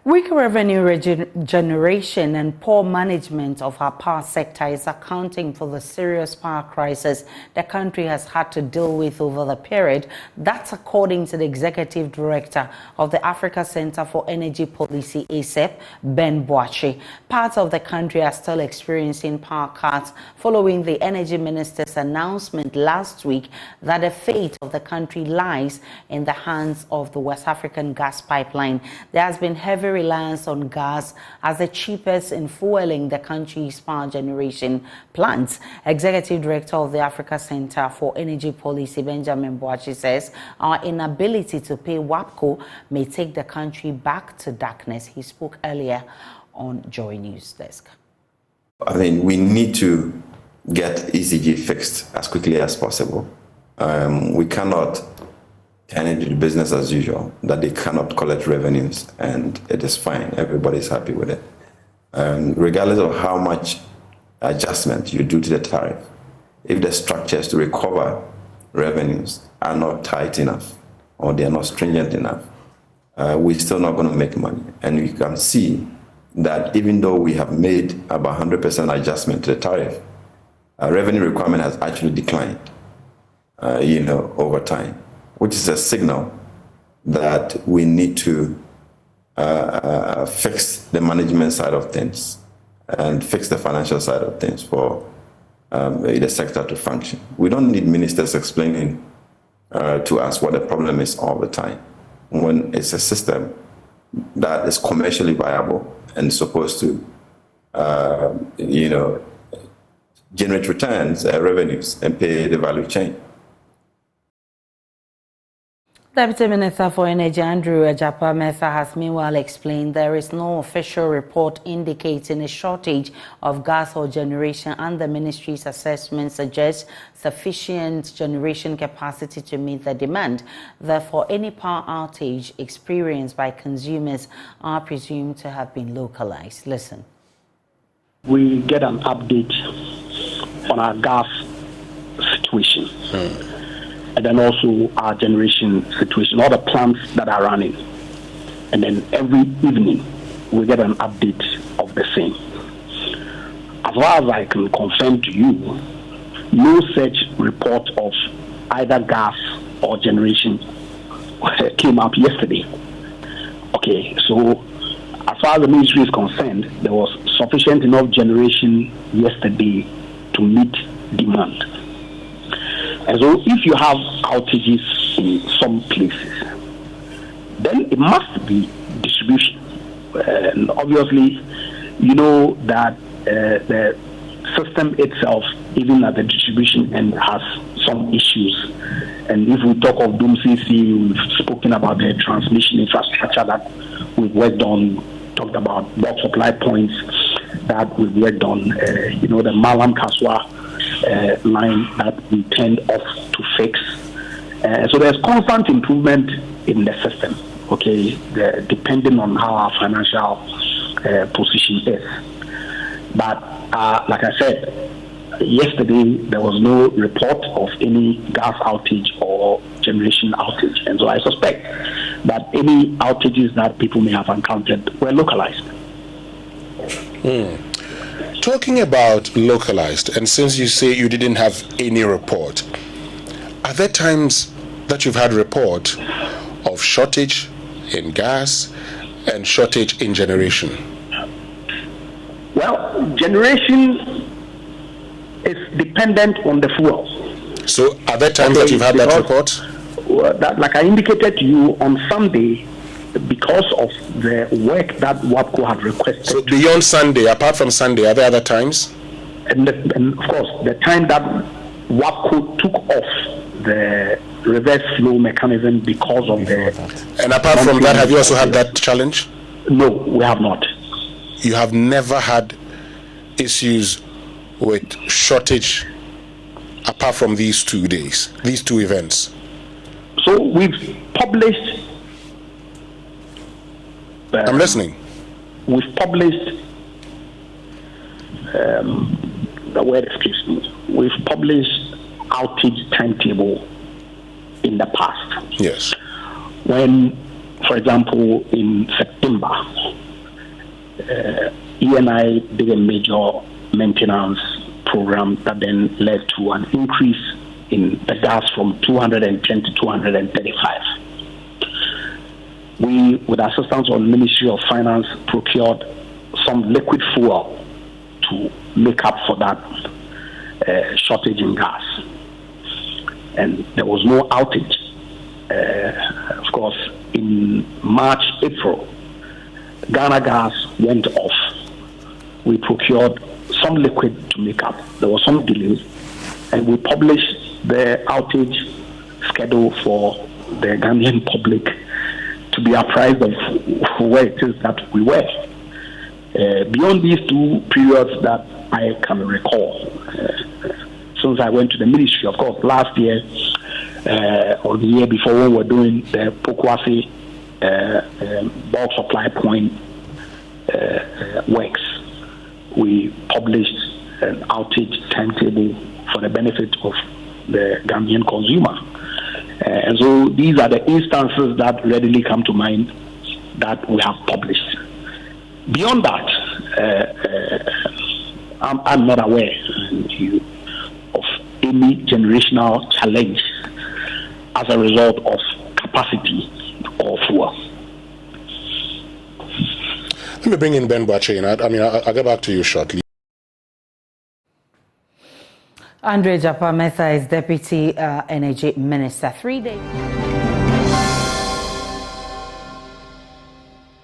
Weak revenue generation and poor management of our power sector is accounting for the serious power crisis the country has had to deal with over the period. That's according to the Executive Director of the Africa Center for Energy Policy, ACEP, Ben Boachi. Parts of the country are still experiencing power cuts following the Energy Minister's announcement last week that the fate of the country lies in the hands of the West African gas pipeline. There has been heavy reliance on gas as the cheapest in fueling the country's power generation plants. Executive Director of the Africa Center for Energy Policy, Benjamin Boachi, says our inability to pay WAPCO may take the country back to darkness. He spoke earlier on Joy News Desk. I mean, we need to get ECG fixed as quickly as possible. We cannot turn into the business as usual, that they cannot collect revenues, and it is fine. Everybody's happy with it. Regardless of how much adjustment you do to the tariff, if the structures to recover revenues are not tight enough or they are not stringent enough, we're still not going to make money. And you can see that even though we have made about 100% adjustment to the tariff, revenue requirement has actually declined, over time, which is a signal that we need to fix the management side of things and fix the financial side of things for the sector to function. We don't need ministers explaining to us what the problem is all the time, when it's a system that is commercially viable and supposed to, generate returns, revenues, and pay the value chain. Deputy Minister for Energy Andrew Ajapa Mercer has meanwhile explained there is no official report indicating a shortage of gas or generation, and the ministry's assessment suggests sufficient generation capacity to meet the demand. Therefore, any power outage experienced by consumers are presumed to have been localized. Listen. We get an update on our gas situation. And then also our generation situation, all the plants that are running. And then every evening, we get an update of the same. As far as I can confirm to you, no such report of either gas or generation came up yesterday. Okay, so as far as the ministry is concerned, there was sufficient enough generation yesterday to meet demand. And so if you have outages in some places, then it must be distribution. And obviously, you know that the system itself, even at the distribution end, has some issues. And if we talk of DOMCC, we've spoken about the transmission infrastructure that we've worked on, talked about bulk supply points that we've worked on, the Malam Kaswa line that we turned off to fix. So there's constant improvement in the system, okay, depending on how our financial position is. But like I said, yesterday there was no report of any gas outage or generation outage. And so I suspect that any outages that people may have encountered were localized. Talking about localized, and since you say you didn't have any report, are there times that you've had report of shortage in gas and shortage in generation? Well, generation is dependent on the fuel. So are there times that you've had that report? That, like I indicated to you on Sunday, because of the work that WAPCO had requested. So beyond Sunday, apart from Sunday, are there other times? And of course, the time that WAPCO took off the reverse flow mechanism because of the... And apart from that, have you also had that challenge? No, we have not. You have never had issues with shortage apart from these 2 days, these two events? So we've published... I'm listening. We've published we've published outage timetable in the past. Yes. When, for example, in September, ENI did a major maintenance program that then led to an increase in the gas from 210 to 235. We, with assistance of the Ministry of Finance, procured some liquid fuel to make up for that shortage in gas. And there was no outage. Of course, in March, April, Ghana Gas went off. We procured some liquid to make up. There was some delays, and we published the outage schedule for the Ghanaian public to be apprised of where it is that we were. Beyond these two periods that I can recall, since I went to the ministry, of course, last year or the year before, when we were doing the Pokwasi bulk supply point works, we published an outage timetable for the benefit of the Gambian consumer. And so these are the instances that readily come to mind that we have published. Beyond that, I'm not aware of any generational challenge as a result of capacity or fuel. Let me bring in Ben Boache. I'll get back to you shortly. Andre Japa Mercer is Deputy Energy Minister. 3 days.